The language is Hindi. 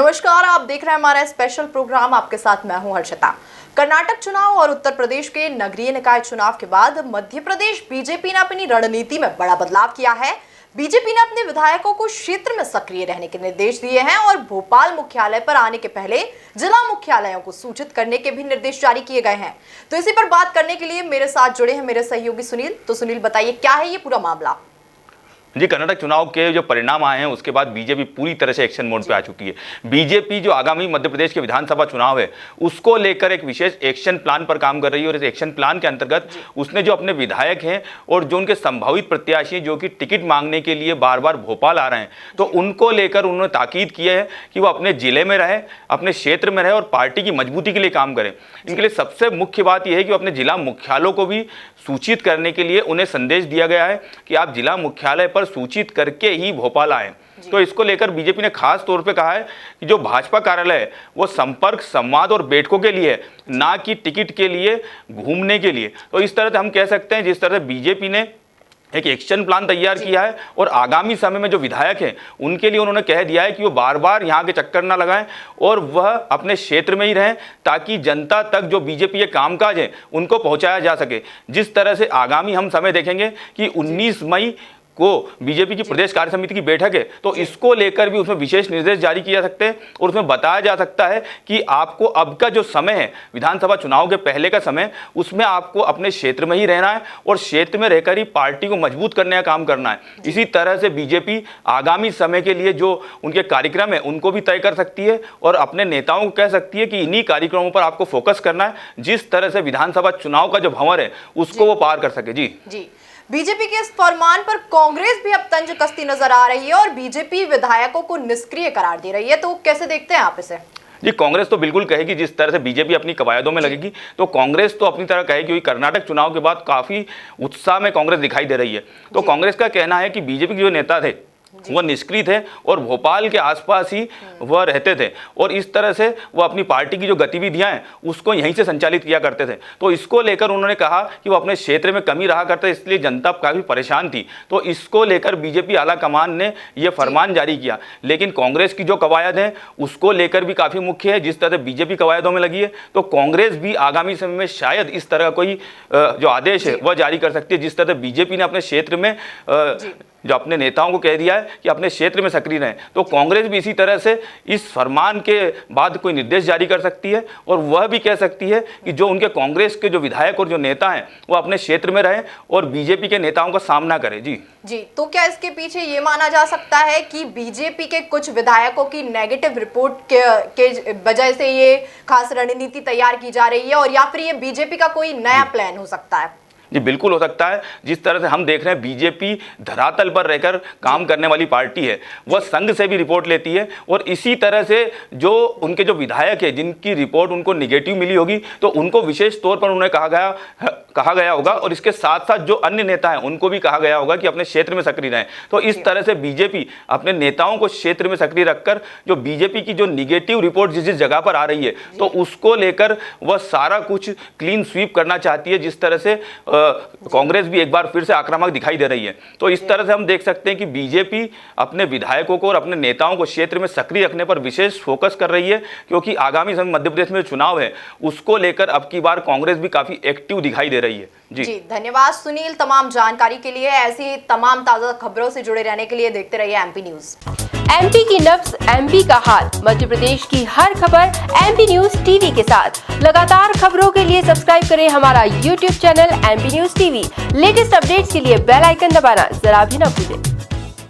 नमस्कार, आप देख रहे हैं हमारा स्पेशल प्रोग्राम। आपके साथ मैं हूं हर्षिता। कर्नाटक चुनाव और उत्तर प्रदेश के नगरीय निकाय चुनाव के बाद मध्य प्रदेश बीजेपी ने अपनी रणनीति में बड़ा बदलाव किया है। बीजेपी ने अपने विधायकों को क्षेत्र में सक्रिय रहने के निर्देश दिए हैं और भोपाल मुख्यालय पर आने के पहले जिला मुख्यालयों को सूचित करने के भी निर्देश जारी किए गए हैं। तो इसी पर बात करने के लिए मेरे साथ जुड़े हैं मेरे सहयोगी सुनील। तो सुनील, बताइए क्या है ये पूरा मामला? जी, कर्नाटक चुनाव के जो परिणाम आए हैं उसके बाद बीजेपी पूरी तरह से एक्शन मोड पे आ चुकी है। बीजेपी जो आगामी मध्य प्रदेश के विधानसभा चुनाव है उसको लेकर एक विशेष एक्शन प्लान पर काम कर रही है और इस एक्शन प्लान के अंतर्गत उसने जो अपने विधायक हैं और जो उनके संभावित प्रत्याशी जो कि टिकट मांगने के लिए बार बार भोपाल आ रहे हैं, तो उनको लेकर उन्होंने ताकीद की है कि वो अपने जिले में रहे, अपने क्षेत्र में रहे और पार्टी की मजबूती के लिए काम करें। इनके लिए सबसे मुख्य बात यह है कि वो अपने जिला मुख्यालयों को भी सूचित करने के लिए उन्हें संदेश दिया गया है कि आप जिला मुख्यालय पर सूचित करके ही भोपाल आए। तो इसको लेकर बीजेपी ने खास तौर पे कहा है कि जो भाजपा कार्यालय है वो संपर्क, संवाद और बैठकों के लिए है, ना कि टिकट के लिए, घूमने के लिए। तो इस तरह से हम कह सकते हैं जिस तरह से बीजेपी ने एक एक्शन प्लान तैयार किया है और आगामी समय में जो विधायक हैं उनके लिए उन्होंने कह दिया है कि वो बार बार यहाँ के चक्कर ना लगाएं और वह अपने क्षेत्र में ही रहें ताकि जनता तक जो बीजेपी के कामकाज है उनको पहुँचाया जा सके। जिस तरह से आगामी हम समय देखेंगे कि 19 मई को बीजेपी की प्रदेश कार्य समिति की बैठक है, तो इसको लेकर भी उसमें विशेष निर्देश जारी किए जा सकते हैं और उसमें बताया जा सकता है कि आपको अब का जो समय है विधानसभा चुनाव के पहले का समय, उसमें आपको अपने क्षेत्र में ही रहना है और क्षेत्र में रहकर ही पार्टी को मजबूत करने का काम करना है। इसी तरह से बीजेपी आगामी समय के लिए जो उनके कार्यक्रम है उनको भी तय कर सकती है और अपने नेताओं को कह सकती है कि इन्हीं कार्यक्रमों पर आपको फोकस करना है, जिस तरह से विधानसभा चुनाव का जो भंवर है उसको वो पार कर सके। जी, बीजेपी के इस फरमान पर कांग्रेस भी अब तंज कसती नजर आ रही है और बीजेपी विधायकों को निष्क्रिय करार दे रही है। तो कैसे देखते हैं आप इसे? जी, कांग्रेस तो बिल्कुल कहेगी जिस तरह से बीजेपी अपनी कवायदों में लगेगी, तो कांग्रेस तो अपनी तरह कहेगी, क्योंकि कर्नाटक चुनाव के बाद काफी उत्साह में कांग्रेस दिखाई दे रही है। तो कांग्रेस का कहना है कि बीजेपी के जो नेता थे वह निष्क्रिय थे और भोपाल के आसपास ही वह रहते थे और इस तरह से वह अपनी पार्टी की जो गतिविधियां हैं उसको यहीं से संचालित किया करते थे। तो इसको लेकर उन्होंने कहा कि वो अपने क्षेत्र में कमी रहा करते, इसलिए जनता काफ़ी परेशान थी। तो इसको लेकर बीजेपी आला कमान ने यह फरमान जारी किया। लेकिन कांग्रेस की जो कवायद है उसको लेकर भी काफ़ी मुख्य है। जिस तरह से बीजेपी कवायदों में लगी है तो कांग्रेस भी आगामी समय में शायद इस तरह कोई जो आदेश है वह जारी कर सकती है। जिस तरह से बीजेपी ने अपने क्षेत्र में जो अपने नेताओं को कह दिया है कि अपने क्षेत्र में सक्रिय रहें, तो कांग्रेस भी इसी तरह से इस फरमान के बाद कोई निर्देश जारी कर सकती है और वह भी कह सकती है कि जो उनके कांग्रेस के जो विधायक और जो नेता हैं वो अपने क्षेत्र में रहें और बीजेपी के नेताओं का सामना करें। जी, तो क्या इसके पीछे ये माना जा सकता है कि बीजेपी के कुछ विधायकों की नेगेटिव रिपोर्ट के वजह से ये खास रणनीति तैयार की जा रही है और या फिर ये बीजेपी का कोई नया प्लान हो सकता है? जी, बिल्कुल हो सकता है। जिस तरह से हम देख रहे हैं बीजेपी धरातल पर रहकर काम करने वाली पार्टी है, वह संघ से भी रिपोर्ट लेती है और इसी तरह से जो उनके जो विधायक है जिनकी रिपोर्ट उनको निगेटिव मिली होगी तो उनको विशेष तौर पर उन्हें कहा गया होगा और इसके साथ साथ जो अन्य नेता हैं उनको भी कहा गया होगा कि अपने क्षेत्र में सक्रिय रहें। तो इस तरह से बीजेपी अपने नेताओं को क्षेत्र में सक्रिय रखकर जो बीजेपी की जो निगेटिव रिपोर्ट जिस जगह पर आ रही है तो उसको लेकर वह सारा कुछ क्लीन स्वीप करना चाहती है। जिस तरह से कांग्रेस भी एक बार फिर से आक्रामक दिखाई दे रही है। तो इस तरह से हम देख सकते हैं कि बीजेपी अपने विधायकों को और अपने नेताओं को क्षेत्र में सक्रिय रखने पर विशेष फोकस कर रही है, क्योंकि आगामी समय मध्य प्रदेश में चुनाव है उसको लेकर अब की बार कांग्रेस भी काफी एक्टिव दिखाई दे रही है। जी, धन्यवाद सुनील तमाम जानकारी के लिए। ऐसी तमाम ताजा खबरों से जुड़े रहने के लिए देखते रहिए एमपी न्यूज। एमपी की नब्ज, एमपी का हाल, मध्य प्रदेश की हर खबर एमपी न्यूज टीवी के साथ। लगातार खबरों के लिए सब्सक्राइब करें हमारा YouTube channel MP news TV. Latest updates के लिए बेल आइकन दबाना जरा भी न भूलें।